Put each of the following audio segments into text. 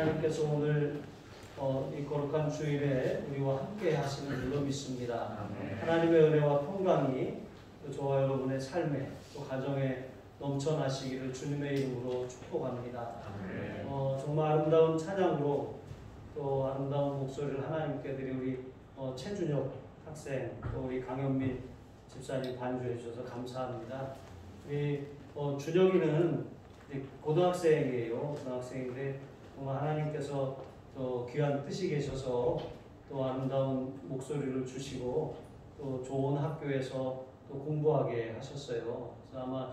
하나님께서 오늘 이 거룩한 주일에 우리와 함께 하시는 줄로 믿습니다. 하나님의 은혜와 평강이 저와 여러분의 삶에 또 가정에 넘쳐나시기를 주님의 이름으로 축복합니다. 정말 아름다운 찬양으로 또 아름다운 목소리를 하나님께 드린 우리 최준혁 학생 또 우리 강현민 집사님 반주해 주셔서 감사합니다. 우리 준혁이는 고등학생이에요. 고등학생인데 정말 하나님께서 또 귀한 뜻이 계셔서 또 아름다운 목소리를 주시고 또 좋은 학교에서 또 공부하게 하셨어요. 그래서 아마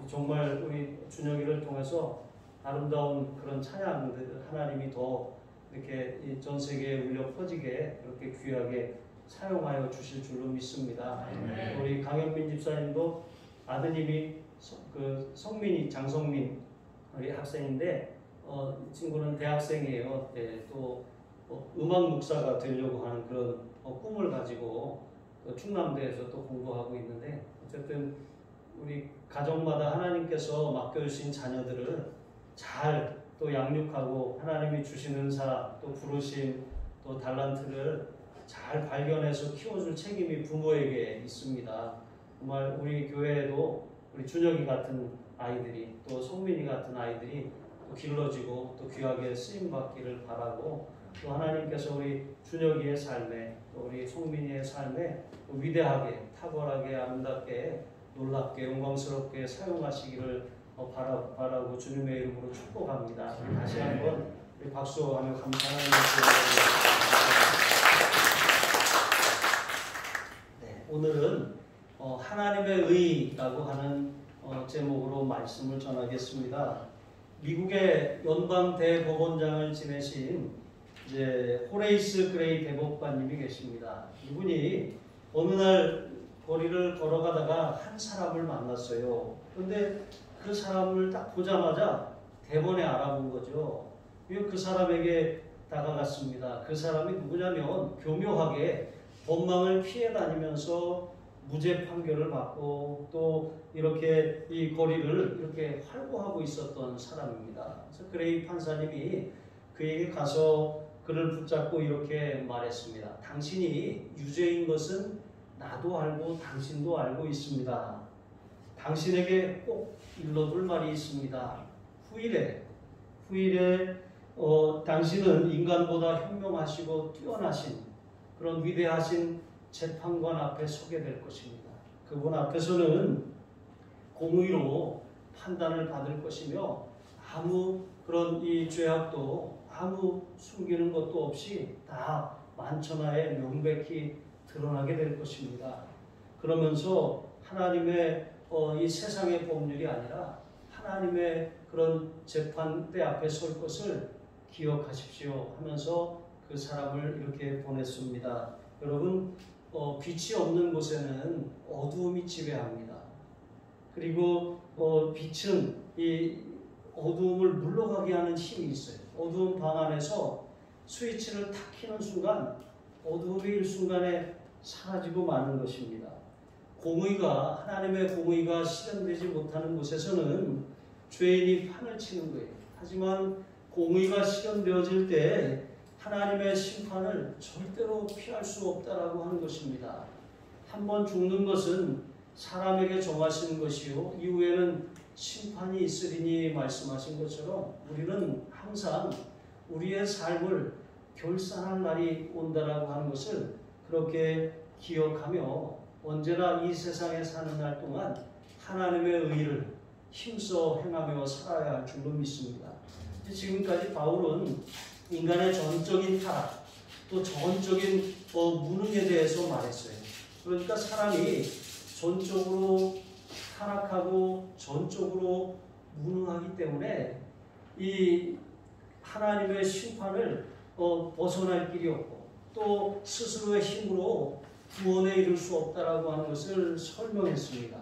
정말 우리 준혁이를 통해서 아름다운 그런 찬양들 하나님이 더 이렇게 전 세계에 울려 퍼지게 그렇게 귀하게 사용하여 주실 줄로 믿습니다. 우리 강현민 집사님도 아드님이 성민이 장성민 우리 학생인데 이 친구는 대학생이에요. 네, 또 음악 목사가 되려고 하는 그런 꿈을 가지고 충남대에서 또 공부하고 있는데 어쨌든 우리 가정마다 하나님께서 맡겨주신 자녀들을 잘 또 양육하고 하나님이 주신 은사 또 부르심 또 달란트를 잘 발견해서 키워줄 책임이 부모에게 있습니다. 정말 우리 교회에도 우리 준혁이 같은 아이들이 또 성민이 같은 아이들이 또 길러지고 또 귀하게 쓰임받기를 바라고 또 하나님께서 우리 준혁이의 삶에 또 우리 성민이의 삶에 또 위대하게 탁월하게 아름답게 놀랍게 영광스럽게 사용하시기를 바라고 주님의 이름으로 축복합니다. 다시 한번 우리 박수하며 감사하는 네, 오늘은 하나님의 의라고 하는 제목으로 말씀을 전하겠습니다. 미국의 연방 대법원장을 지내신 호레이스 그레이 대법관님이 계십니다. 이분이 어느 날 거리를 걸어가다가 한 사람을 만났어요. 그런데 그 사람을 딱 보자마자 대번에 알아본 거죠. 그 사람에게 다가갔습니다. 그 사람이 누구냐면 교묘하게 법망을 피해 다니면서 무죄 판결을 받고 또 이렇게 이 거리를 이렇게 활보하고 있었던 사람입니다. 그래서 그레이 판사님이 그에게 가서 그를 붙잡고 이렇게 말했습니다. 당신이 유죄인 것은 나도 알고 당신도 알고 있습니다. 당신에게 꼭 일러둘 말이 있습니다. 후일에 당신은 인간보다 현명하시고 뛰어나신 그런 위대하신 재판관 앞에 서게 될 것입니다. 그분 앞에서는 공의로 판단을 받을 것이며 아무 그런 이 죄악도 아무 숨기는 것도 없이 다 만천하에 명백히 드러나게 될 것입니다. 그러면서 하나님의 이 세상의 법률이 아니라 하나님의 그런 재판대 앞에 설 것을 기억하십시오 하면서 그 사람을 이렇게 보냈습니다. 여러분 빛이 없는 곳에는 어두움이 지배합니다. 그리고 빛은 이 어두움을 물러가게 하는 힘이 있어요. 어두운 방 안에서 스위치를 탁 켜는 순간 어두움이 일순간에 사라지고 마는 것입니다. 하나님의 공의가 실현되지 못하는 곳에서는 죄인이 판을 치는 거예요. 하지만 공의가 실현되어질 때 하나님의 심판을 절대로 피할 수 없다라고 하는 것입니다. 한번 죽는 것은 사람에게 정하신 것이요 이후에는 심판이 있으리니 말씀하신 것처럼 우리는 항상 우리의 삶을 결산할 날이 온다라고 하는 것을 그렇게 기억하며 언제나 이 세상에 사는 날 동안 하나님의 의를 힘써 행하며 살아야 할 줄로 믿습니다. 지금까지 바울은 인간의 전적인 타락, 또 전적인 무능에 대해서 말했어요. 그러니까 사람이 전적으로 타락하고 전적으로 무능하기 때문에 이 하나님의 심판을 벗어날 길이 없고 또 스스로의 힘으로 구원에 이를 수 없다라고 하는 것을 설명했습니다.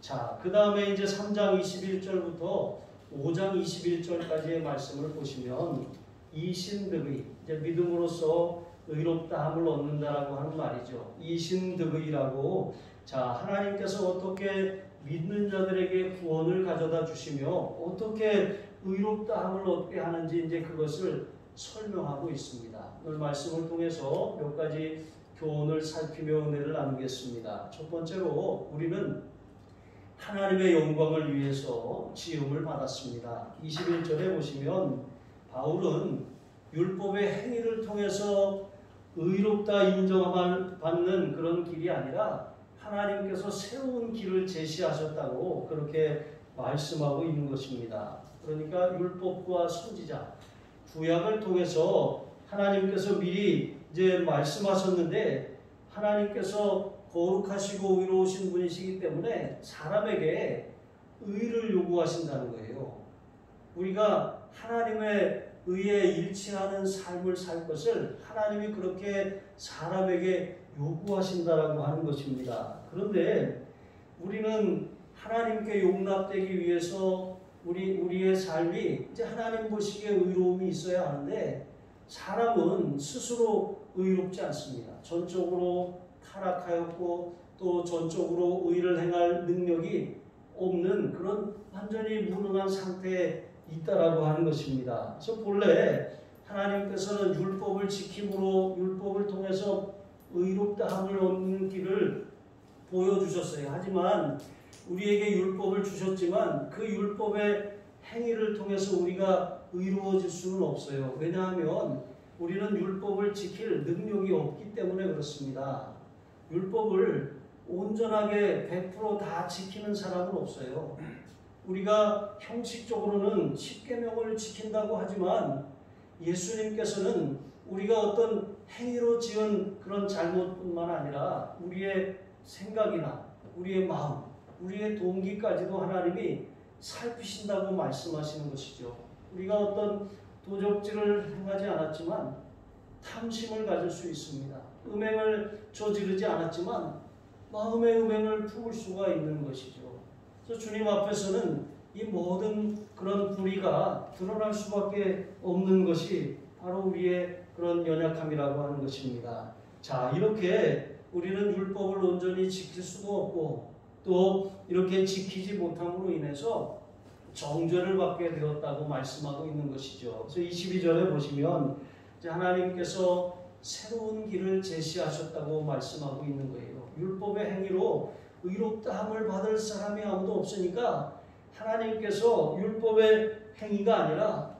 자, 그 다음에 이제 3장 21절부터 5장 21절까지의 말씀을 보시면 이신득의 이제 믿음으로써 의롭다함을 얻는다라고 하는 말이죠. 이신득의라고 하나님께서 어떻게 믿는 자들에게 구원을 가져다 주시며 어떻게 의롭다함을 얻게 하는지 이제 그것을 설명하고 있습니다. 오늘 말씀을 통해서 몇 가지 교훈을 살피며 은혜를 나누겠습니다. 첫 번째로 우리는 하나님의 영광을 위해서 지음을 받았습니다. 21절에 보시면 바울은 율법의 행위를 통해서 의롭다 인정함을 받는 그런 길이 아니라 하나님께서 새로운 길을 제시하셨다고 그렇게 말씀하고 있는 것입니다. 그러니까 율법과 선지자, 구약을 통해서 하나님께서 미리 이제 말씀하셨는데 하나님께서 거룩하시고 의로우신 분이시기 때문에 사람에게 의를 요구하신다는 거예요. 우리가 하나님의 의에 일치하는 삶을 살 것을 하나님이 그렇게 사람에게 요구하신다라고 하는 것입니다. 그런데 우리는 하나님께 용납되기 위해서 우리의 삶이 이제 하나님 보시기에 의로움이 있어야 하는데 사람은 스스로 의롭지 않습니다. 전적으로 타락하였고 또 전적으로 의를 행할 능력이 없는 그런 완전히 무능한 상태에 있다라고 하는 것입니다. 그래서 본래 하나님께서는 율법을 지킴으로 율법을 통해서 의롭다함을 얻는 길을 보여주셨어요. 하지만 우리에게 율법을 주셨지만 그 율법의 행위를 통해서 우리가 의로워질 수는 없어요. 왜냐하면 우리는 율법을 지킬 능력이 없기 때문에 그렇습니다. 율법을 온전하게 100% 다 지키는 사람은 없어요. 우리가 형식적으로는 10계명을 지킨다고 하지만 예수님께서는 우리가 어떤 행위로 지은 그런 잘못뿐만 아니라 우리의 생각이나 우리의 마음, 우리의 동기까지도 하나님이 살피신다고 말씀하시는 것이죠. 우리가 어떤 도적질을 행하지 않았지만 탐심을 가질 수 있습니다. 음행을 저지르지 않았지만 마음의 음행을 품을 수가 있는 것이죠. 그래서 주님 앞에서는 이 모든 그런 불의가 드러날 수밖에 없는 것이 바로 우리의 그런 연약함이라고 하는 것입니다. 자, 이렇게 우리는 율법을 온전히 지킬 수도 없고 또 이렇게 지키지 못함으로 인해서 정죄를 받게 되었다고 말씀하고 있는 것이죠. 그래서 22절에 보시면 이제 하나님께서 새로운 길을 제시하셨다고 말씀하고 있는 거예요. 율법의 행위로 의롭다함을 받을 사람이 아무도 없으니까 하나님께서 율법의 행위가 아니라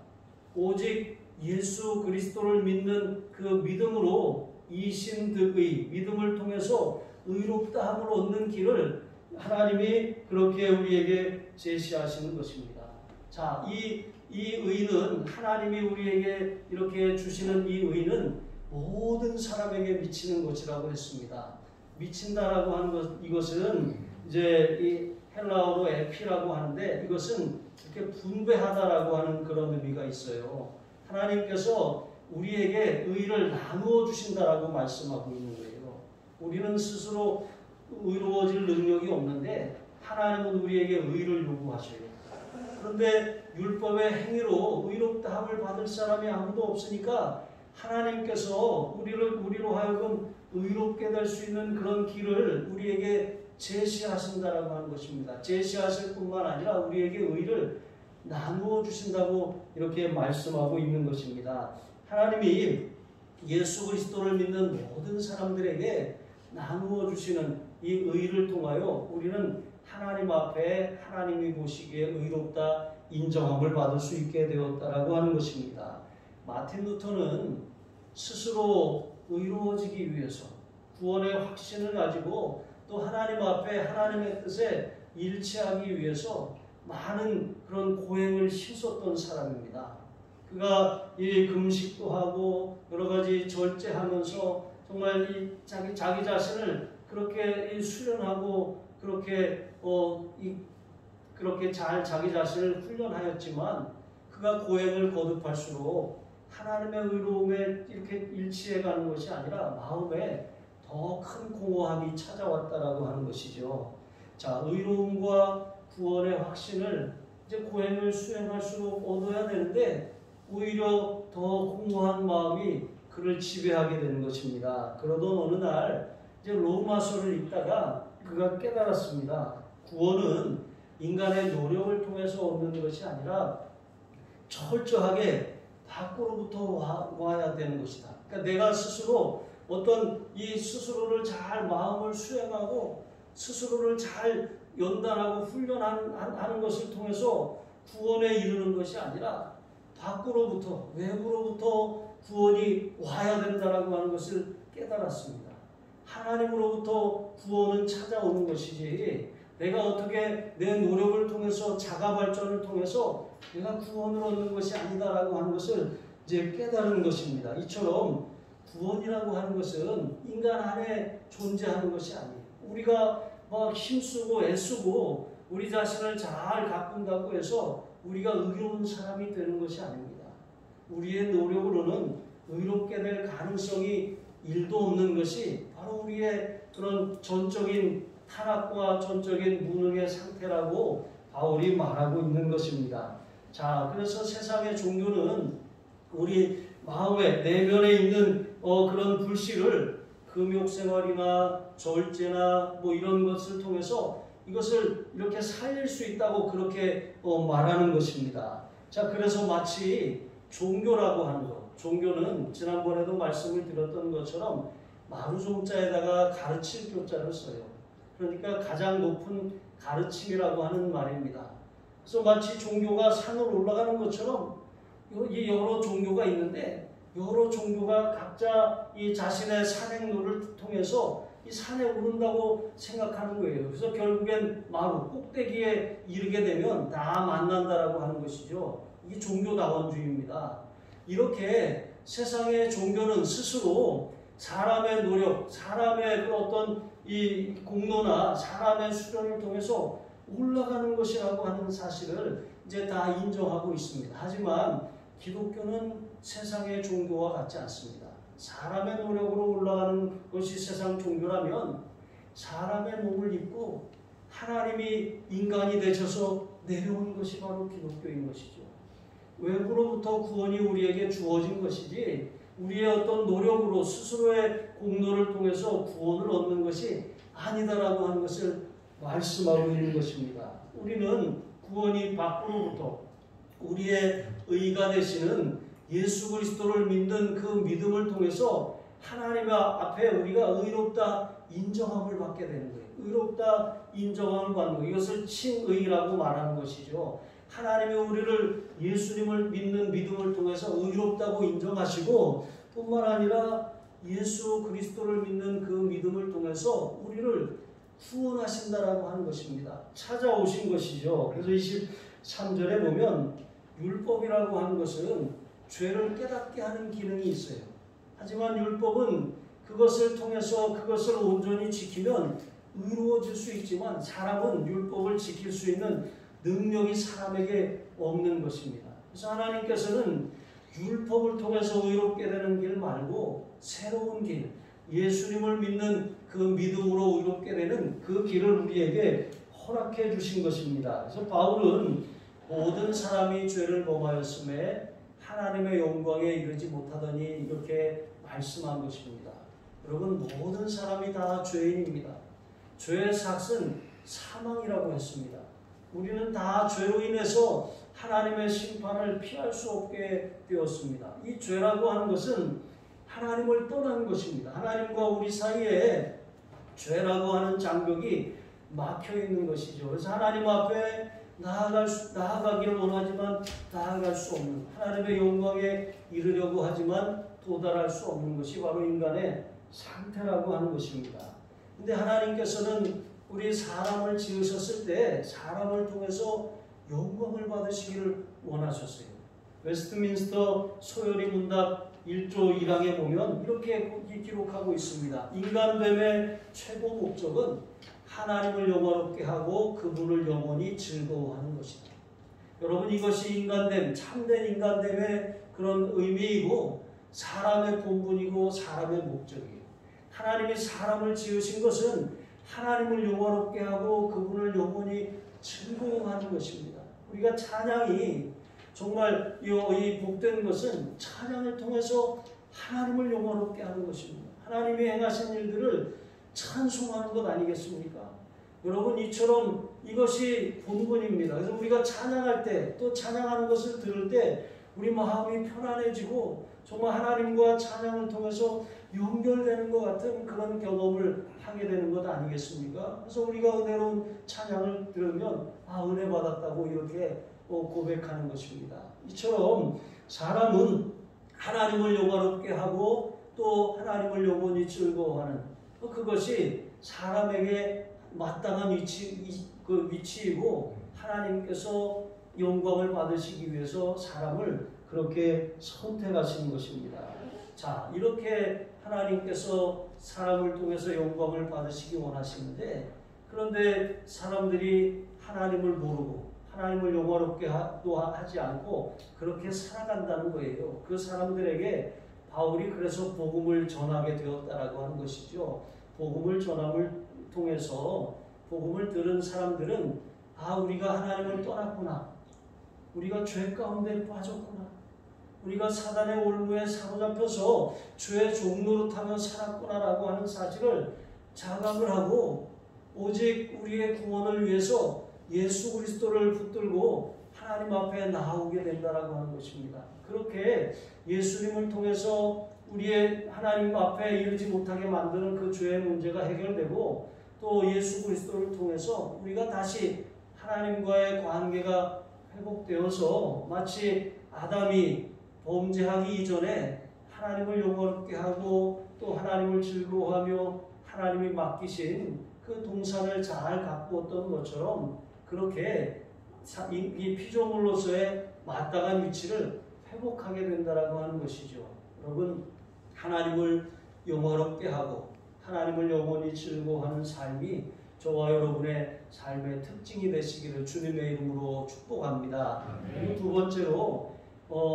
오직 예수 그리스도를 믿는 그 믿음으로 이신득의 믿음을 통해서 의롭다함을 얻는 길을 하나님이 그렇게 우리에게 제시하시는 것입니다. 자, 이 의는 하나님이 우리에게 이렇게 주시는 이 의는 모든 사람에게 미치는 것이라고 했습니다. 미친다라고 하는 이것은 이제 이 헬라어로 에피라고 하는데 이것은 이렇게 분배하다라고 하는 그런 의미가 있어요. 하나님께서 우리에게 의를 나누어 주신다라고 말씀하고 있는 거예요. 우리는 스스로 의로워질 능력이 없는데 하나님은 우리에게 의를 요구하셔요. 그런데 율법의 행위로 의롭다함을 받을 사람이 아무도 없으니까 하나님께서 우리로 하여금 의롭게 될 수 있는 그런 길을 우리에게 제시하신다라고 하는 것입니다. 제시하실 뿐만 아니라 우리에게 의를 나누어 주신다고 이렇게 말씀하고 있는 것입니다. 하나님이 예수 그리스도를 믿는 모든 사람들에게 나누어 주시는 이 의를 통하여 우리는 하나님 앞에 하나님이 보시기에 의롭다 인정함을 받을 수 있게 되었다라고 하는 것입니다. 마틴 루터는 스스로 의로워지기 위해서 구원의 확신을 가지고 또 하나님 앞에 하나님의 뜻에 일치하기 위해서 많은 그런 고행을 힘썼던 사람입니다. 그가 이 금식도 하고 여러 가지 절제하면서 정말 이 자기 자신을 그렇게 수련하고 그렇게 잘 자기 자신을 훈련하였지만 그가 고행을 거듭할수록 하나님의 의로움에 이렇게 일치해가는 것이 아니라 마음에 더 큰 공허함이 찾아왔다라고 하는 것이죠. 자, 의로움과 구원의 확신을 이제 고행을 수행할수록 얻어야 되는데 오히려 더 공허한 마음이 그를 지배하게 되는 것입니다. 그러던 어느 날 이제 로마서를 읽다가 그가 깨달았습니다. 구원은 인간의 노력을 통해서 얻는 것이 아니라 철저하게 밖으로부터 와야 되는 것이다. 그러니까 내가 스스로 어떤 이 스스로를 잘 마음을 수행하고 스스로를 잘 연단하고 훈련하는 것을 통해서 구원에 이르는 것이 아니라 밖으로부터, 외부로부터 구원이 와야 된다라고 하는 것을 깨달았습니다. 하나님으로부터 구원은 찾아오는 것이지 내가 어떻게 내 노력을 통해서 자가 발전을 통해서 내가 구원을 얻는 것이 아니다라고 하는 것을 이제 깨달은 것입니다. 이처럼 구원이라고 하는 것은 인간 안에 존재하는 것이 아니에요. 우리가 막 힘쓰고 애쓰고 우리 자신을 잘 가꾼다고 해서 우리가 의로운 사람이 되는 것이 아닙니다. 우리의 노력으로는 의롭게 될 가능성이 1도 없는 것이 바로 우리의 그런 전적인 타락과 전적인 무능의 상태라고 바울이 말하고 있는 것입니다. 자, 그래서 세상의 종교는 우리 마음의 내면에 있는 그런 불씨를 금욕생활이나 절제나 뭐 이런 것을 통해서 이것을 이렇게 살릴 수 있다고 그렇게 말하는 것입니다. 자, 그래서 마치 종교라고 하는 것, 종교는 지난번에도 말씀을 드렸던 것처럼 마루종자에다가 가르칠 교자를 써요. 그러니까 가장 높은 가르침이라고 하는 말입니다. 그래서 마치 종교가 산을 올라가는 것처럼 이 여러 종교가 있는데 여러 종교가 각자 이 자신의 산행로를 통해서 이 산에 오른다고 생각하는 거예요. 그래서 결국엔 마루 꼭대기에 이르게 되면 다 만난다라고 하는 것이죠. 이게 종교다원주의입니다. 이렇게 세상의 종교는 스스로 사람의 노력, 사람의 그 어떤 이 공로나 사람의 수련을 통해서 올라가는 것이라고 하는 사실을 이제 다 인정하고 있습니다. 하지만 기독교는 세상의 종교와 같지 않습니다. 사람의 노력으로 올라가는 것이 세상 종교라면 사람의 몸을 입고 하나님이 인간이 되셔서 내려온 것이 바로 기독교인 것이죠. 외부로부터 구원이 우리에게 주어진 것이지 우리의 어떤 노력으로 스스로의 공로를 통해서 구원을 얻는 것이 아니다라고 하는 것을 말씀하고 있는 것입니다. 우리는 구원이 밖으로부터 우리의 의가 되시는 예수 그리스도를 믿는 그 믿음을 통해서 하나님 앞에 우리가 의롭다 인정함을 받게 되는 거예요. 의롭다 인정함을 받는 거예요. 이것을 칭의라고 말하는 것이죠. 하나님이 우리를 예수님을 믿는 믿음을 통해서 의롭다고 인정하시고 뿐만 아니라 예수 그리스도를 믿는 그 믿음을 통해서 우리를 구원하신다라고 하는 것입니다. 찾아오신 것이죠. 그래서 23절에 보면 율법이라고 하는 것은 죄를 깨닫게 하는 기능이 있어요. 하지만 율법은 그것을 통해서 그것을 온전히 지키면 의로워질 수 있지만 사람은 율법을 지킬 수 있는 능력이 사람에게 없는 것입니다. 그래서 하나님께서는 율법을 통해서 의롭게 되는 길 말고 새로운 길, 예수님을 믿는 그 믿음으로 의롭게 되는 그 길을 우리에게 허락해 주신 것입니다. 그래서 바울은 모든 사람이 죄를 범하였음에 하나님의 영광에 이르지 못하더니 이렇게 말씀한 것입니다. 여러분, 모든 사람이 다 죄인입니다. 죄의 삭은 사망이라고 했습니다. 우리는 다 죄로 인해서 하나님의 심판을 피할 수 없게 되었습니다. 이 죄라고 하는 것은 하나님을 떠나는 것입니다. 하나님과 우리 사이에 죄라고 하는 장벽이 막혀 있는 것이죠. 그래서 하나님 앞에 나아가기를 원하지만 나아갈 수 없는, 하나님의 영광에 이르려고 하지만 도달할 수 없는 것이 바로 인간의 상태라고 하는 것입니다. 근데 하나님께서는 우리 사람을 지으셨을 때 사람을 통해서 영광을 받으시기를 원하셨어요. 웨스트민스터 소요리 문답 1조 1항에 보면 이렇게 기록하고 있습니다. 인간됨의 최고 목적은 하나님을 영화롭게 하고 그분을 영원히 즐거워하는 것이다. 여러분, 이것이 인간됨, 참된 인간됨의 그런 의미이고 사람의 본분이고 사람의 목적이에요. 하나님이 사람을 지으신 것은 하나님을 영화롭게 하고 그분을 영원히 즐거워하는 것입니다. 우리가 찬양이 정말 이 복된 것은 찬양을 통해서 하나님을 영화롭게 하는 것입니다. 하나님이 행하신 일들을 찬송하는 것 아니겠습니까? 여러분 이처럼 이것이 본분입니다. 그래서 우리가 찬양할 때 또 찬양하는 것을 들을 때 우리 마음이 편안해지고 정말 하나님과 찬양을 통해서 연결되는 것 같은 그런 경험을 하게 되는 것 아니겠습니까? 그래서 우리가 은혜로운 찬양을 들으면 은혜 받았다고 이렇게 고백하는 것입니다. 이처럼 사람은 하나님을 영화롭게 하고 또 하나님을 영원히 즐거워하는 그것이 사람에게 마땅한 위치이고 하나님께서 영광을 받으시기 위해서 사람을 그렇게 선택하시는 것입니다. 자, 이렇게 하나님께서 사람을 통해서 영광을 받으시기 원하시는데 그런데 사람들이 하나님을 모르고 하나님을 영화롭게 하지 않고 그렇게 살아간다는 거예요. 그 사람들에게 바울이 그래서 복음을 전하게 되었다라고 하는 것이죠. 복음을 전함을 통해서 복음을 들은 사람들은 우리가 하나님을 떠났구나. 우리가 죄 가운데 빠졌구나. 우리가 사단의 올무에 사로잡혀서 죄의 종노릇하며 살았구나라고 하는 사실을 자각을 하고 오직 우리의 구원을 위해서 예수 그리스도를 붙들고 하나님 앞에 나오게 된다라고 하는 것입니다. 그렇게 예수님을 통해서 우리의 하나님 앞에 이르지 못하게 만드는 그 죄의 문제가 해결되고 또 예수 그리스도를 통해서 우리가 다시 하나님과의 관계가 회복되어서 마치 아담이 범죄하기 이전에 하나님을 영원롭게 하고 또 하나님을 즐거워하며 하나님이 맡기신 그 동산을 잘 가꾸었던 것처럼 그렇게 이 피조물로서의 마땅한 위치를 회복하게 된다라고 하는 것이죠. 여러분, 하나님을 영화롭게 하고 하나님을 영원히 즐거워하는 삶이 저와 여러분의 삶의 특징이 되시기를 주님의 이름으로 축복합니다. 그리고 두 번째로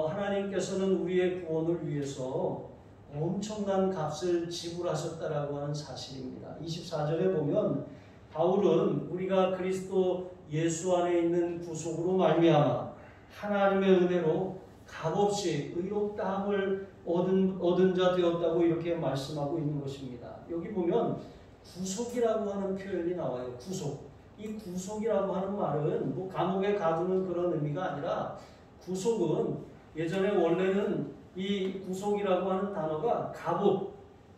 하나님께서는 우리의 구원을 위해서 엄청난 값을 지불하셨다라고 하는 사실입니다. 24절에 보면 바울은 우리가 그리스도 예수 안에 있는 구속으로 말미암아 하나님의 은혜로 값없이 의롭다함을 얻은 자 되었다고 이렇게 말씀하고 있는 것입니다. 여기 보면 구속이라고 하는 표현이 나와요. 구속. 이 구속이라고 하는 말은 뭐 감옥에 가두는 그런 의미가 아니라 구속은 예전에 원래는 이 구속이라고 하는 단어가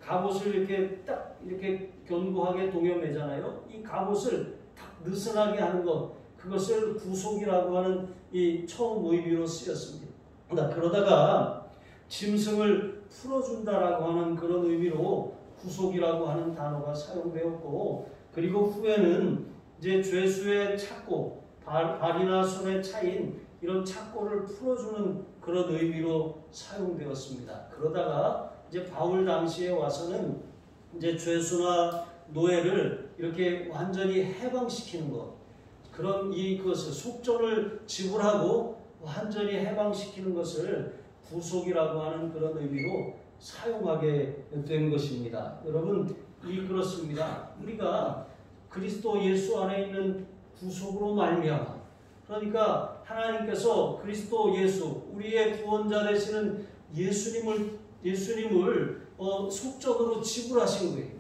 갑옷을 이렇게 딱 이렇게 견고하게 동여매잖아요. 이 갑옷을 딱 느슨하게 하는 것, 그것을 구속이라고 하는 이 처음 의미로 쓰였습니다. 그러다가 짐승을 풀어준다라고 하는 그런 의미로 구속이라고 하는 단어가 사용되었고, 그리고 후에는 이제 죄수의 착고, 발이나 손에 차인 이런 착고를 풀어주는 그런 의미로 사용되었습니다. 그러다가 이제 바울 당시에 와서는 이제 죄수나 노예를 이렇게 완전히 해방시키는 것, 그런 그것을 속전을 지불하고 완전히 해방시키는 것을 구속이라고 하는 그런 의미로 사용하게 된 것입니다. 여러분, 그렇습니다. 우리가 그리스도 예수 안에 있는 구속으로 말미암아, 그러니까 하나님께서 그리스도 예수, 우리의 구원자 되시는 예수님을 속전으로 지불하신 거예요.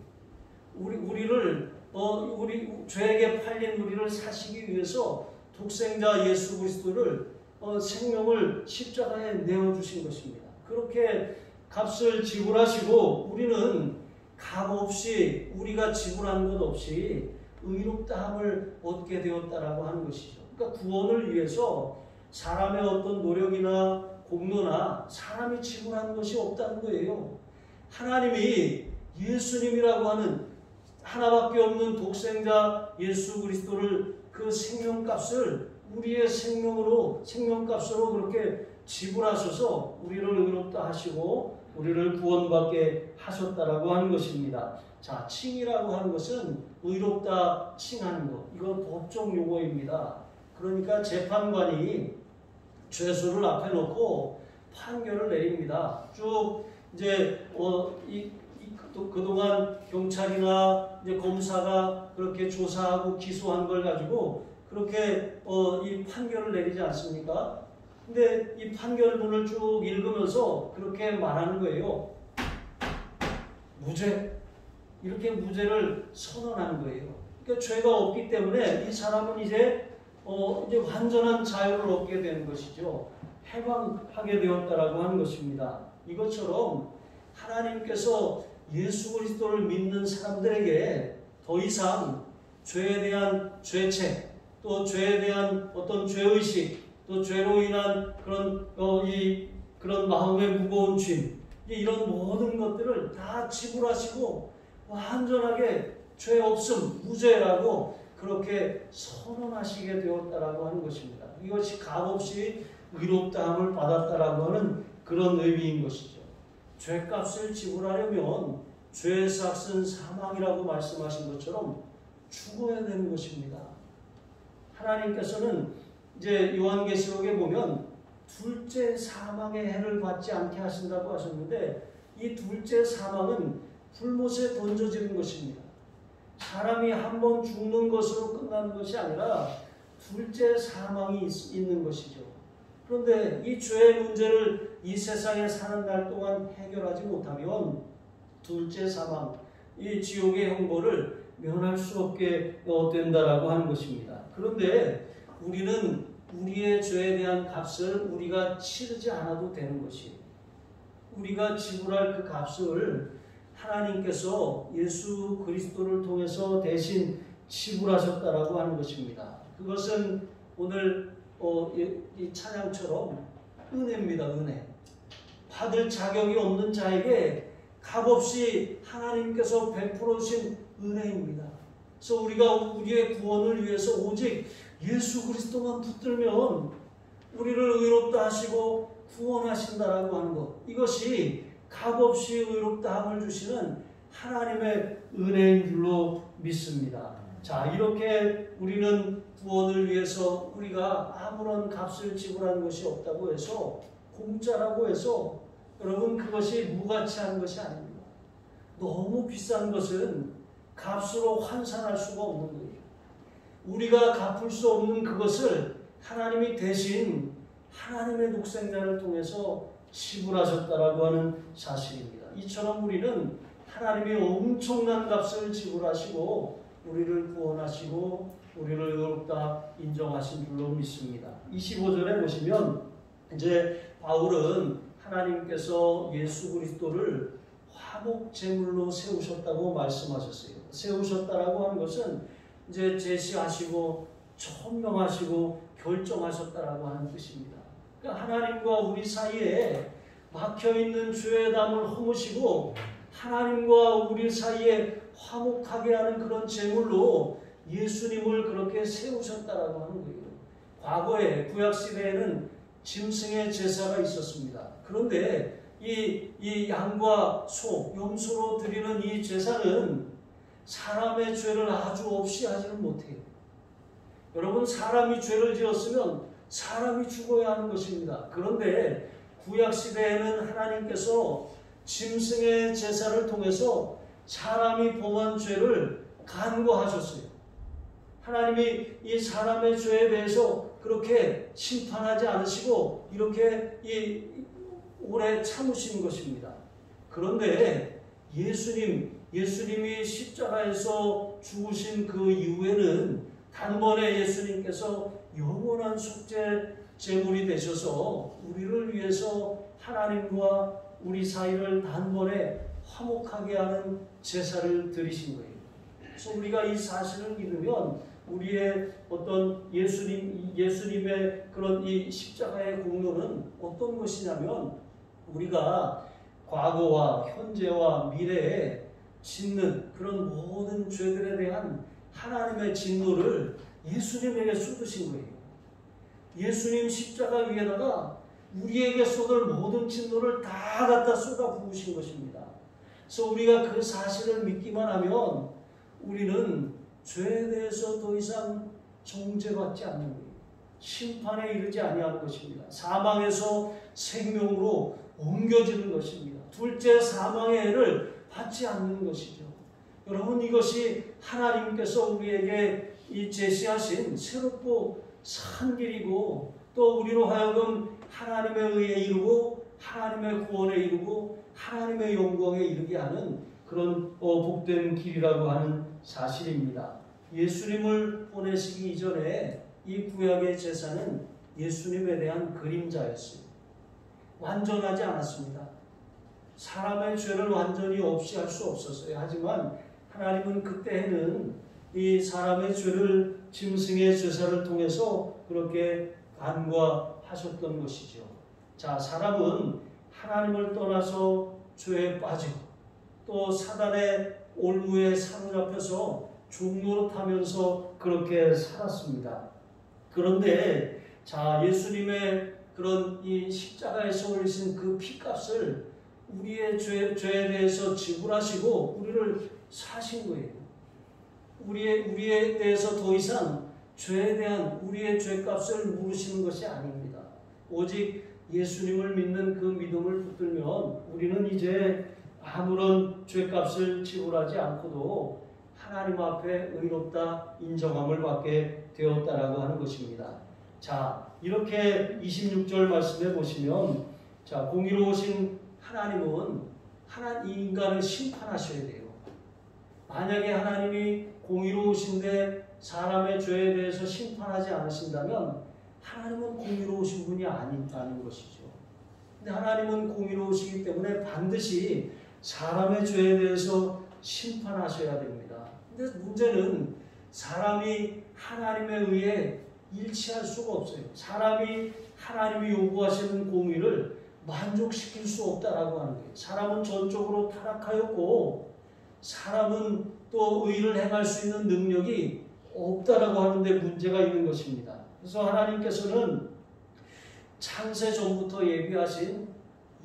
우리 죄에게 팔린 우리를 사시기 위해서 독생자 예수 그리스도를 생명을 십자가에 내어주신 것입니다. 그렇게 값을 지불하시고 우리는 값없이, 우리가 지불한 것 없이 의롭다함을 얻게 되었다라고 하는 것이죠. 그러니까 구원을 위해서 사람의 어떤 노력이나 공로나 사람이 지불하는 것이 없다는 거예요. 하나님이 예수님이라고 하는 하나밖에 없는 독생자 예수 그리스도를, 그 생명값을 우리의 생명값으로 그렇게 지불하셔서 우리를 의롭다 하시고 우리를 구원받게 하셨다라고 하는 것입니다. 자, 칭이라고 하는 것은 의롭다 칭하는 것, 이건 법정 용어입니다. 그러니까 재판관이 죄수를 앞에 놓고 판결을 내립니다. 쭉 이제 그동안 경찰이나 이제 검사가 그렇게 조사하고 기소한 걸 가지고 그렇게 이 판결을 내리지 않습니까? 근데 이 판결문을 쭉 읽으면서 그렇게 말하는 거예요. 무죄. 이렇게 무죄를 선언하는 거예요. 그러니까 죄가 없기 때문에 이 사람은 이제 완전한 자유를 얻게 되는 것이죠. 해방하게 되었다라고 하는 것입니다. 이것처럼 하나님께서 예수 그리스도를 믿는 사람들에게 더 이상 죄에 대한 죄책, 또 죄에 대한 어떤 죄의식, 또 죄로 인한 그런 마음의 무거운 짐, 이런 모든 것들을 다 지불하시고 완전하게 죄 없음, 무죄라고 그렇게 선언하시게 되었다라고 하는 것입니다. 이것이 값없이 의롭다함을 받았다라고 하는 그런 의미인 것이죠. 죄값을 지불하려면 죄의 삭은 사망이라고 말씀하신 것처럼 죽어야 되는 것입니다. 하나님께서는 이제 요한계시록에 보면 둘째 사망의 해를 받지 않게 하신다고 하셨는데, 이 둘째 사망은 불못에 던져지는 것입니다. 사람이 한 번 죽는 것으로 끝나는 것이 아니라 둘째 사망이 있는 것이죠. 그런데 이 죄의 문제를 이 세상에 사는 날 동안 해결하지 못하면 둘째 사망, 이 지옥의 형벌을 면할 수 없게 된다라고 하는 것입니다. 그런데 우리는 우리의 죄에 대한 값을 우리가 치르지 않아도 되는 것이에요. 우리가 지불할 그 값을 하나님께서 예수 그리스도를 통해서 대신 지불하셨다라고 하는 것입니다. 그것은 오늘 이 찬양처럼 은혜입니다. 은혜. 받을 자격이 없는 자에게 값없이 하나님께서 베풀어 주신 은혜입니다. 그래서 우리가 우리의 구원을 위해서 오직 예수 그리스도만 붙들면 우리를 의롭다 하시고 구원하신다라고 하는 것, 이것이 값없이 의롭다함을 주시는 하나님의 은혜인 줄로 믿습니다. 자, 이렇게 우리는 구원을 위해서 우리가 아무런 값을 지불한 것이 없다고 해서, 공짜라고 해서 여러분 그것이 무가치한 것이 아닙니다. 너무 비싼 것은 값으로 환산할 수가 없는 거예요. 우리가 갚을 수 없는 그것을 하나님이 대신 하나님의 독생자를 통해서 지불하셨다라고 하는 사실입니다. 이처럼 우리는 하나님이 엄청난 값을 지불하시고 우리를 구원하시고 우리를 의롭다 인정하신 줄로 믿습니다. 25절에 보시면 이제 바울은 하나님께서 예수 그리스도를 화목제물로 세우셨다고 말씀하셨어요. 세우셨다라고 하는 것은 이제 제시하시고 천명하시고 결정하셨다라고 하는 뜻입니다. 그러니까 하나님과 우리 사이에 막혀있는 죄의 담을 허무시고 하나님과 우리 사이에 화목하게 하는 그런 제물로 예수님을 그렇게 세우셨다라고 하는 거예요. 과거에 구약시대에는 짐승의 제사가 있었습니다. 그런데 이 양과 소, 염소로 드리는 이 제사는 사람의 죄를 아주 없이 하지는 못해요. 여러분, 사람이 죄를 지었으면 사람이 죽어야 하는 것입니다. 그런데 구약시대에는 하나님께서 짐승의 제사를 통해서 사람이 범한 죄를 간과하셨어요. 하나님이 이 사람의 죄에 대해서 그렇게 심판하지 않으시고 이렇게 오래 참으신 것입니다. 그런데 예수님이 십자가에서 죽으신 그 이후에는 단번에 예수님께서 영원한 속죄 제물이 되셔서 우리를 위해서 하나님과 우리 사이를 단번에 화목하게 하는 제사를 드리신 거예요. 그래서 우리가 이 사실을 믿으면 우리의 어떤 예수님의 그런 이 십자가의 공로는 어떤 것이냐면 우리가 과거와 현재와 미래에 짓는 그런 모든 죄들에 대한 하나님의 진노를 예수님에게 쏟으신 거예요. 예수님 십자가 위에다가 우리에게 쏟을 모든 진노를 다 갖다 쏟아 부으신 것입니다. 그래서 우리가 그 사실을 믿기만 하면 우리는 죄에 대해서 더 이상 정죄받지 않는 거예요. 심판에 이르지 아니하는 것입니다. 사망에서 생명으로 옮겨지는 것입니다. 둘째 사망의 해를 받지 않는 것이죠. 여러분, 이것이 하나님께서 우리에게 이 제시하신 새롭고 산 길이고 또 우리로 하여금 하나님의 의에 이르고 하나님의 구원에 이르고 하나님의 영광에 이르게 하는 그런 복된 길이라고 하는 사실입니다. 예수님을 보내시기 이전에 이 구약의 제사는 예수님에 대한 그림자였어요. 완전하지 않았습니다. 사람의 죄를 완전히 없이 할 수 없었어요. 하지만 하나님은 그때에는 이 사람의 죄를 짐승의 제사를 통해서 그렇게 간과하셨던 것이죠. 자, 사람은 하나님을 떠나서 죄에 빠지고 또 사단의 올무에 사로잡혀서 종노릇하면서 그렇게 살았습니다. 그런데 자, 예수님의 그런 이 십자가에서 흘리신 그 피값을 우리의 죄에 대해서 지불하시고 우리를 사신 거예요. 우리에 대해서 더 이상 죄에 대한 우리의 죄값을 물으시는 것이 아닙니다. 오직 예수님을 믿는 그 믿음을 붙들면 우리는 이제 아무런 죄값을 지불하지 않고도 하나님 앞에 의롭다 인정함을 받게 되었다라고 하는 것입니다. 자, 이렇게 26절 말씀해 보시면 자, 공의로우신 하나님은 이 인간을 심판하셔야 돼요. 만약에 하나님이 공의로우신데 사람의 죄에 대해서 심판하지 않으신다면 하나님은 공의로우신 분이 아니라는 것이죠. 근데 하나님은 공의로우시기 때문에 반드시 사람의 죄에 대해서 심판하셔야 됩니다. 근데 문제는 사람이 하나님에 의해 일치할 수가 없어요. 사람이 하나님이 요구하시는 공의를 만족시킬 수 없다라고 하는 거예요. 사람은 전적으로 타락하였고 사람은 또 의를 행할 수 있는 능력이 없다라고 하는데 문제가 있는 것입니다. 그래서 하나님께서는 창세 전부터 예비하신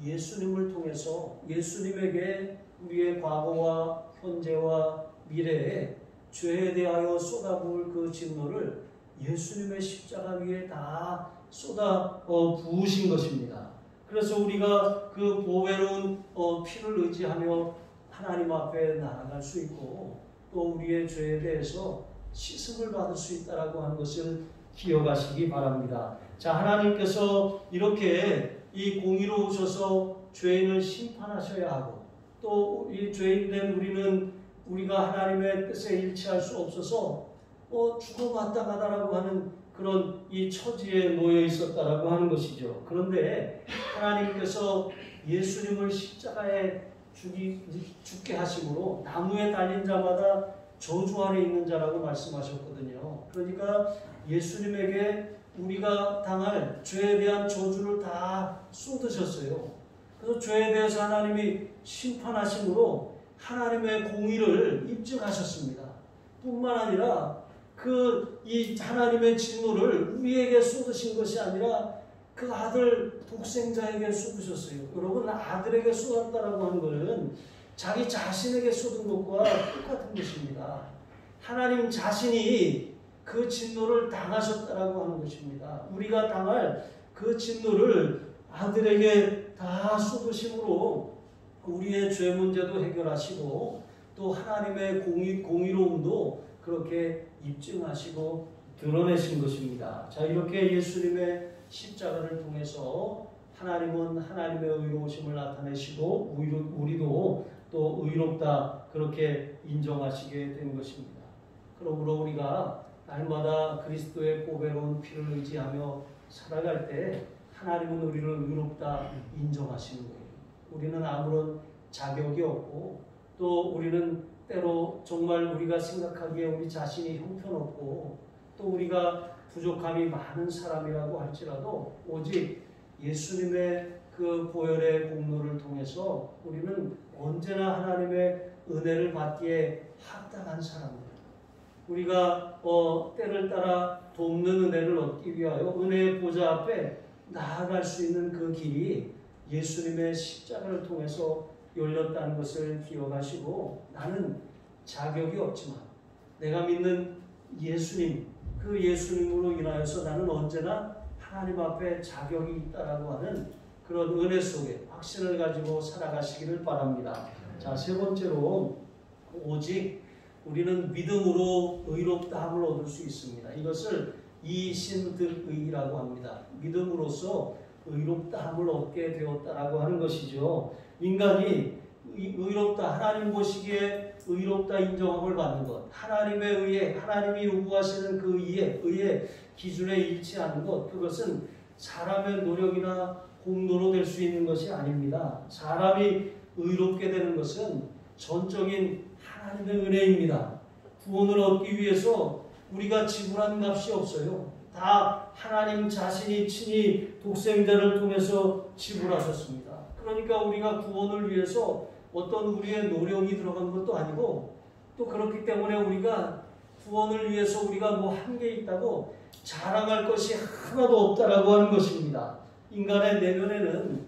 예수님을 통해서 예수님에게 우리의 과거와 현재와 미래에 죄에 대하여 쏟아부을 그 진노를 예수님의 십자가 위에 다 쏟아 부으신 것입니다. 그래서 우리가 그 보배로운 피를 의지하며 하나님 앞에 나아갈 수 있고 또 우리의 죄에 대해서 씻음을 받을 수 있다라고 하는 것을 기억하시기 바랍니다. 자, 하나님께서 이렇게 이 공의로우셔서 죄인을 심판하셔야 하고 또 이 죄인된 우리가 하나님의 뜻에 일치할 수 없어서 죽어마땅하다라고 하는 그런 이 처지에 놓여 있었다라고 하는 것이죠. 그런데 하나님께서 예수님을 십자가에 죽게 하심으로 나무에 달린 자마다 저주 아래 있는 자라고 말씀하셨거든요. 그러니까 예수님에게 우리가 당할 죄에 대한 저주를 다 쏟으셨어요. 그래서 죄에 대해서 하나님이 심판하심으로 하나님의 공의를 입증하셨습니다. 뿐만 아니라 이 하나님의 진노를 우리에게 쏟으신 것이 아니라 그 아들 독생자에게 쏟으셨어요. 여러분, 아들에게 쏟았다라고 하는 것은 자기 자신에게 쏟은 것과 똑같은 것입니다. 하나님 자신이 그 진노를 당하셨다라고 하는 것입니다. 우리가 당할 그 진노를 아들에게 다 쏟으심으로 우리의 죄 문제도 해결하시고 또 하나님의 공의로움도 그렇게 입증하시고 드러내신 것입니다. 자, 이렇게 예수님의 십자가를 통해서 하나님은 하나님의 의로우심을 나타내시고 우리도 또 의롭다 그렇게 인정하시게 된 것입니다. 그러므로 우리가 날마다 그리스도의 보배로운 피를 의지하며 살아갈 때 하나님은 우리를 의롭다 인정하시는 거예요. 우리는 아무런 자격이 없고 또 우리는 때로 정말 우리가 생각하기에 우리 자신이 형편없고 또 우리가 부족함이 많은 사람이라고 할지라도 오직 예수님의 그 보혈의 공로를 통해서 우리는 언제나 하나님의 은혜를 받기에 합당한 사람입니다. 우리가 때를 따라 돕는 은혜를 얻기 위하여 은혜의 보좌 앞에 나아갈 수 있는 그 길이 예수님의 십자가를 통해서 열렸다는 것을 기억하시고 나는 자격이 없지만 내가 믿는 예수님, 그 예수님으로 인하여서 나는 언제나 하나님 앞에 자격이 있다라고 하는 그런 은혜 속에 확신을 가지고 살아가시기를 바랍니다. 자, 세 번째로 오직 우리는 믿음으로 의롭다함을 얻을 수 있습니다. 이것을 이신득의라고 합니다. 믿음으로써 의롭다함을 얻게 되었다라고 하는 것이죠. 인간이 의롭다, 하나님 보시기에 의롭다 인정함을 받는 것, 하나님에 의해 하나님이 요구하시는 그 의의 기준에 일치하는 것, 그것은 사람의 노력이나 공로로 될 수 있는 것이 아닙니다. 사람이 의롭게 되는 것은 전적인 하나님의 은혜입니다. 구원을 얻기 위해서 우리가 지불한 값이 없어요. 다 하나님 자신이 친히 독생자를 통해서 지불하셨습니다. 그러니까 우리가 구원을 위해서 어떤 우리의 노력이 들어간 것도 아니고, 또 그렇기 때문에 우리가 구원을 위해서 우리가 뭐 한 게 있다고 자랑할 것이 하나도 없다라고 하는 것입니다. 인간의 내면에는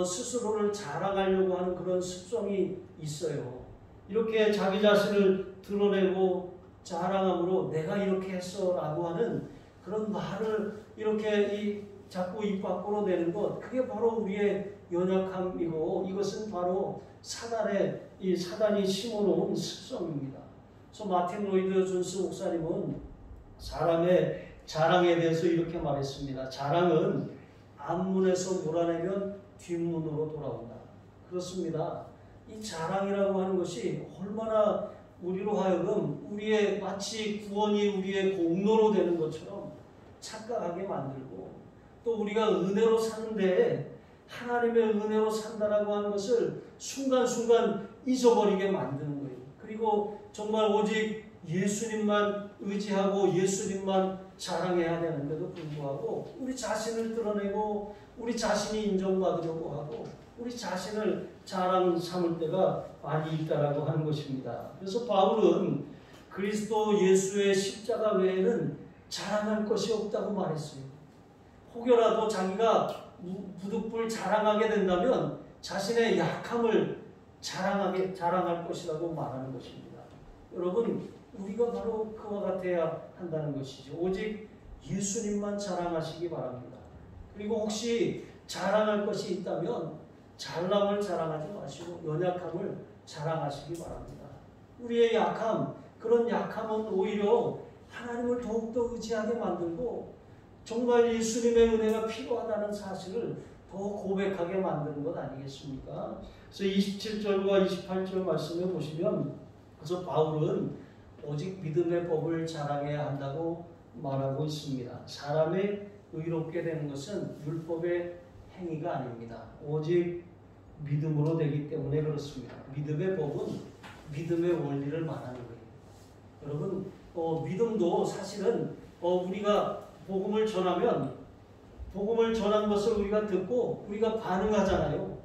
스스로를 자랑하려고 하는 그런 습성이 있어요. 이렇게 자기 자신을 드러내고 자랑함으로 내가 이렇게 했어 라고 하는 그런 말을 이렇게 자꾸 입 밖으로 내는 것, 그게 바로 우리의 연약함이고, 이것은 바로 사단이 심어놓은 습성입니다. 그래서 마틴 로이드 존스 목사님은 사람의 자랑에 대해서 이렇게 말했습니다. 자랑은 앞문에서 몰아내면 뒷문으로 돌아온다. 그렇습니다. 이 자랑이라고 하는 것이 얼마나 우리로 하여금 우리의 마치 구원이 우리의 공로로 되는 것처럼 착각하게 만들고, 또 우리가 은혜로 사는데 하나님의 은혜로 산다라고 하는 것을 순간순간 잊어버리게 만드는 거예요. 그리고 정말 오직 예수님만 의지하고 예수님만 자랑해야 되는데도 불구하고 우리 자신을 드러내고 우리 자신이 인정받으려고 하고 우리 자신을 자랑 삼을 때가 많이 있다라고 하는 것입니다. 그래서 바울은 그리스도 예수의 십자가 외에는 자랑할 것이 없다고 말했어요. 혹여라도 자기가 무득불 자랑하게 된다면 자신의 약함을 자랑할 것이라고 말하는 것입니다. 여러분, 우리가 바로 그와 같아야 한다는 것이죠. 오직 예수님만 자랑하시기 바랍니다. 그리고 혹시 자랑할 것이 있다면 잘남을 자랑하지 마시고 연약함을 자랑하시기 바랍니다. 우리의 약함, 그런 약함은 오히려 하나님을 더욱더 의지하게 만들고 정말 예수님의 은혜가 필요하다는 사실을 더 고백하게 만드는 것 아니겠습니까? 그래서 27절과 28절 말씀에 보시면, 그래서 바울은 오직 믿음의 법을 자랑해야 한다고 말하고 있습니다. 사람이 의롭게 되는 것은 율법의 행위가 아닙니다. 오직 믿음으로 되기 때문에 그렇습니다. 믿음의 법은 믿음의 원리를 말하는 거예요. 여러분, 믿음도 사실은 우리가 복음을 전하면 복음을 전한 것을 우리가 듣고 우리가 반응하잖아요.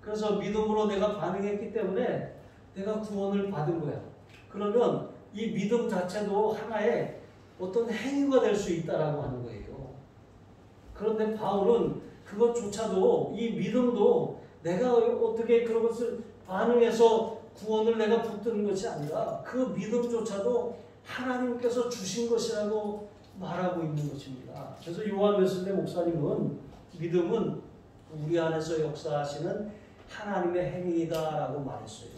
그래서 믿음으로 내가 반응했기 때문에 내가 구원을 받은 거야. 그러면 이 믿음 자체도 하나의 어떤 행위가 될 수 있다라고 하는 거예요. 그런데 바울은 그것조차도, 이 믿음도 내가 어떻게 그런 것을 반응해서 구원을 내가 붙드는 것이 아니라 그 믿음조차도 하나님께서 주신 것이라고 말하고 있는 것입니다. 그래서 요한 웨슬리 목사님은 믿음은 우리 안에서 역사하시는 하나님의 행위다라고 말했어요.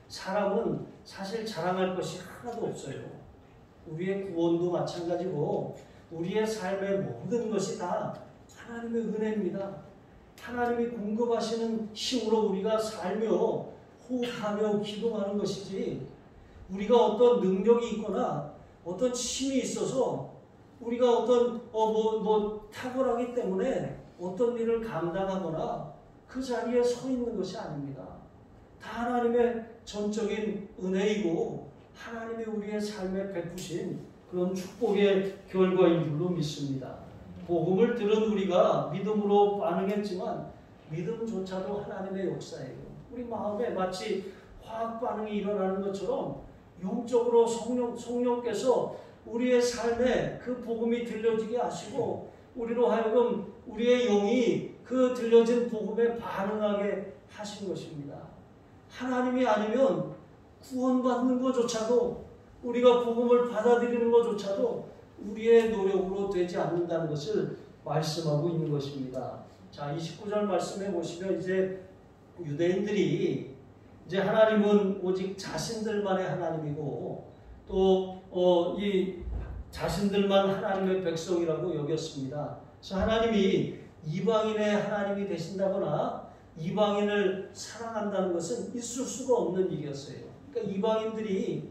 사람은 사실 자랑할 것이 하나도 없어요. 우리의 구원도 마찬가지고 우리의 삶의 모든 것이 다 하나님의 은혜입니다. 하나님이 공급하시는 힘으로 우리가 살며 호흡하며 기도하는 것이지, 우리가 어떤 능력이 있거나 어떤 힘이 있어서 우리가 어떤 탁월하기 때문에 어떤 일을 감당하거나 그 자리에 서 있는 것이 아닙니다. 다 하나님의 전적인 은혜이고 하나님이 우리의 삶에 베푸신 그런 축복의 결과인 줄로 믿습니다. 복음을 들은 우리가 믿음으로 반응했지만 믿음조차도 하나님의 역사예요. 우리 마음에 마치 화학 반응이 일어나는 것처럼 영적으로 성령께서 우리의 삶에 그 복음이 들려지게 하시고 우리로 하여금 우리의 영이 그 들려진 복음에 반응하게 하신 것입니다. 하나님이 아니면 구원받는 것조차도, 우리가 복음을 받아들이는 것조차도 우리의 노력으로 되지 않는다는 것을 말씀하고 있는 것입니다. 자, 29절 말씀해 보시면 이제 유대인들이 이제 하나님은 오직 자신들만의 하나님이고 또 이 자신들만 하나님의 백성이라고 여겼습니다. 그래서 하나님이 이방인의 하나님이 되신다거나 이방인을 사랑한다는 것은 있을 수가 없는 일이었어요. 그러니까 그러니까 이방인들이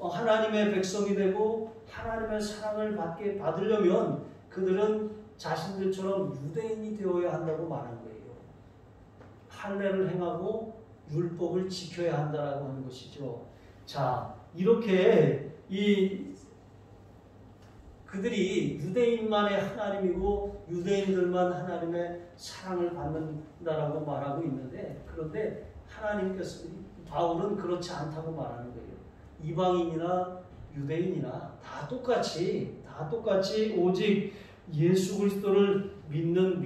하나님의 백성이 되고 하나님의 사랑을 받으려면 그들은 자신들처럼 유대인이 되어야 한다고 말한 거예요. 할례를 행하고 율법을 지켜야 한다라고 하는 것이죠. 자, 이렇게 그들이 유대인만의 하나님이고 유대인들만 하나님의 사랑을 받는다라고 말하고 있는데, 그런데 하나님께서, 바울은 그렇지 않다고 말하는 거예요. 이방인이나 유대인이나 다 똑같이 오직 예수 그리스도를 믿는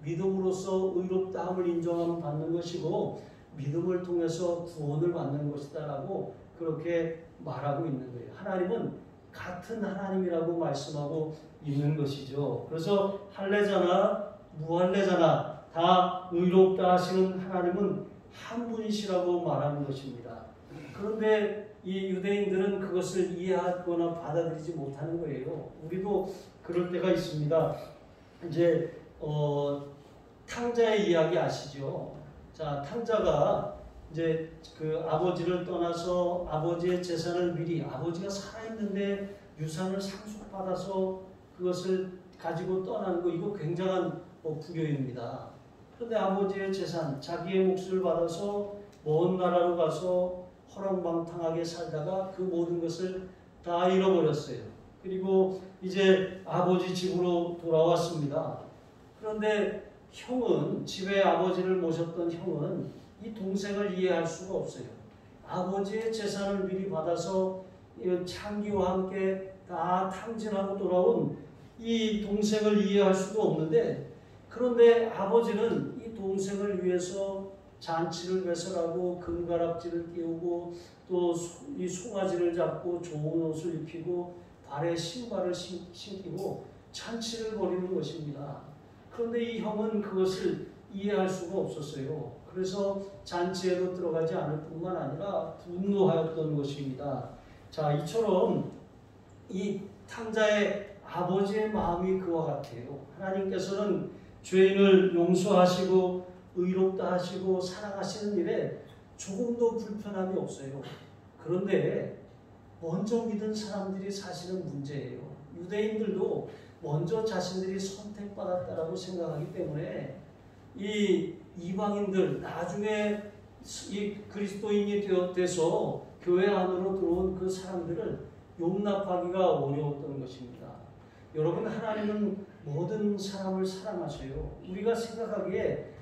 믿음으로써 의롭다함을 인정함을 받는 것이고 믿음을 통해서 구원을 받는 것이다라고 그렇게 말하고 있는 거예요. 하나님은 같은 하나님이라고 말씀하고 있는 것이죠. 그래서 할례자나 무할례자나 다 의롭다 하시는 하나님은 한 분이시라고 말하는 것입니다. 그런데 이 유대인들은 그것을 이해하거나 받아들이지 못하는 거예요. 우리도 그럴 때가 있습니다. 이제 탕자의 이야기 아시죠? 자, 탕자가 이제 그 아버지를 떠나서 아버지의 재산을 미리, 아버지가 살아있는데 유산을 상속받아서 그것을 가지고 떠나는 거, 이거 굉장한 불효입니다. 그런데 아버지의 재산, 자기의 몫을 받아서 먼 나라로 가서 허랑방탕하게 살다가 그 모든 것을 다 잃어버렸어요. 그리고 이제 아버지 집으로 돌아왔습니다. 그런데 형은, 집에 아버지를 모셨던 형은 이 동생을 이해할 수가 없어요. 아버지의 재산을 미리 받아서 창기와 함께 다 탕진하고 돌아온 이 동생을 이해할 수가 없는데, 그런데 아버지는 이 동생을 위해서 잔치를 배설하고 금가락지를 띄우고 또 이 송아지를 잡고 좋은 옷을 입히고 발에 신발을 신기고 잔치를 벌이는 것입니다. 그런데 이 형은 그것을 이해할 수가 없었어요. 그래서 잔치에도 들어가지 않을 뿐만 아니라 분노하였던 것입니다. 자, 이처럼 이 탕자의 아버지의 마음이 그와 같아요. 하나님께서는 죄인을 용서하시고 의롭다 하시고 사랑하시는 일에 조금도 불편함이 없어요. 그런데 먼저 믿은 사람들이 사실은 문제예요. 유대인들도 먼저 자신들이 선택받았다라고 생각하기 때문에 이 이방인들, 나중에 이 그리스도인이 돼서 교회 안으로 들어온 그 사람들을 용납하기가 어려웠던 것입니다. 여러분, 하나님은 모든 사람을 사랑하셔요. 우리가 생각하기에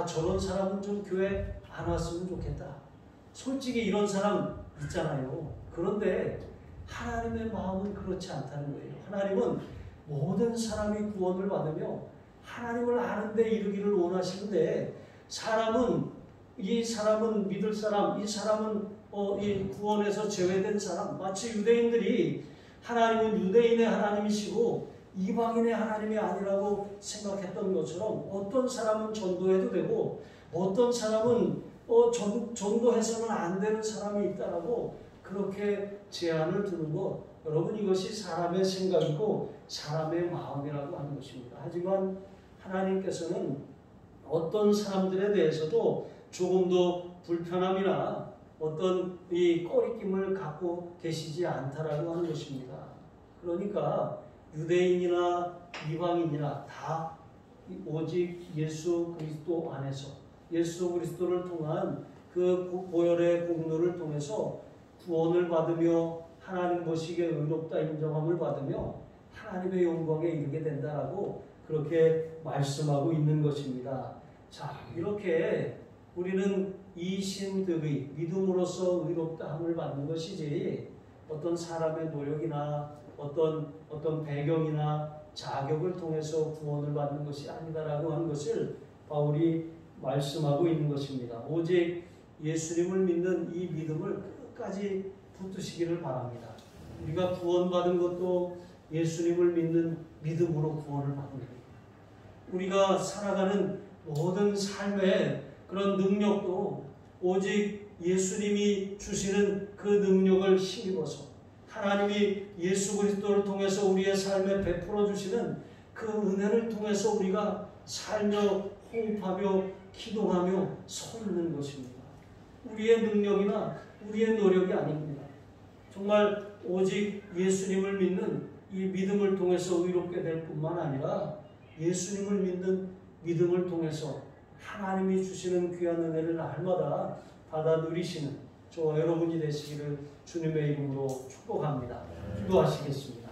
저런 사람은 좀 교회 안 왔으면 좋겠다. 솔직히 이런 사람 있잖아요. 그런데 하나님의 마음은 그렇지 않다는 거예요. 하나님은 모든 사람이 구원을 받으며 하나님을 아는 데 이르기를 원하시는데, 이 사람은 믿을 사람, 이 사람은 이 구원에서 제외된 사람, 마치 유대인들이 하나님은 유대인의 하나님이시고 이방인의 하나님이 아니라고 생각했던 것처럼 어떤 사람은 전도해도 되고 어떤 사람은 전도해서는 안 되는 사람이 있다라고 그렇게 제한을 두는 것, 여러분, 이것이 사람의 생각이고 사람의 마음이라고 하는 것입니다. 하지만 하나님께서는 어떤 사람들에 대해서도 조금도 불편함이나 어떤 이 꺼리낌을 갖고 계시지 않다라고 하는 것입니다. 그러니까 유대인이나 이방인이나 다 오직 예수 그리스도 안에서 예수 그리스도를 통한 그 보혈의 공로를 통해서 구원을 받으며 하나님 보시기에 의롭다 인정함을 받으며 하나님의 영광에 이르게 된다라고 그렇게 말씀하고 있는 것입니다. 자, 이렇게 우리는 이신득의 믿음으로써 의롭다함을 받는 것이지 어떤 사람의 노력이나 어떤 배경이나 자격을 통해서 구원을 받는 것이 아니다라고 하는 것을 바울이 말씀하고 있는 것입니다. 오직 예수님을 믿는 이 믿음을 끝까지 붙드시기를 바랍니다. 우리가 구원받은 것도 예수님을 믿는 믿음으로 구원을 받는 거예요. 우리가 살아가는 모든 삶의 그런 능력도 오직 예수님이 주시는 그 능력을 힘입어서 하나님이 예수 그리스도를 통해서 우리의 삶에 베풀어 주시는 그 은혜를 통해서 우리가 살며 호흡하며 기도하며 서 있는 것입니다. 우리의 능력이나 우리의 노력이 아닙니다. 정말 오직 예수님을 믿는 이 믿음을 통해서 의롭게 될 뿐만 아니라 예수님을 믿는 믿음을 통해서 하나님이 주시는 귀한 은혜를 날마다 받아 누리시는 저와 여러분이 되시기를 주님의 이름으로 축복합니다. 기도하시겠습니다.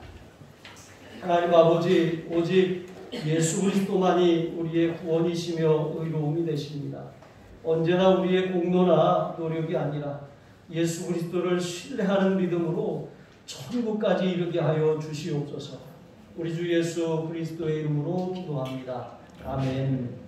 하나님 아버지, 오직 예수 그리스도만이 우리의 구원이시며 의로움이 되십니다. 언제나 우리의 공로나 노력이 아니라 예수 그리스도를 신뢰하는 믿음으로 천국까지 이르게 하여 주시옵소서. 우리 주 예수 그리스도의 이름으로 기도합니다. 아멘.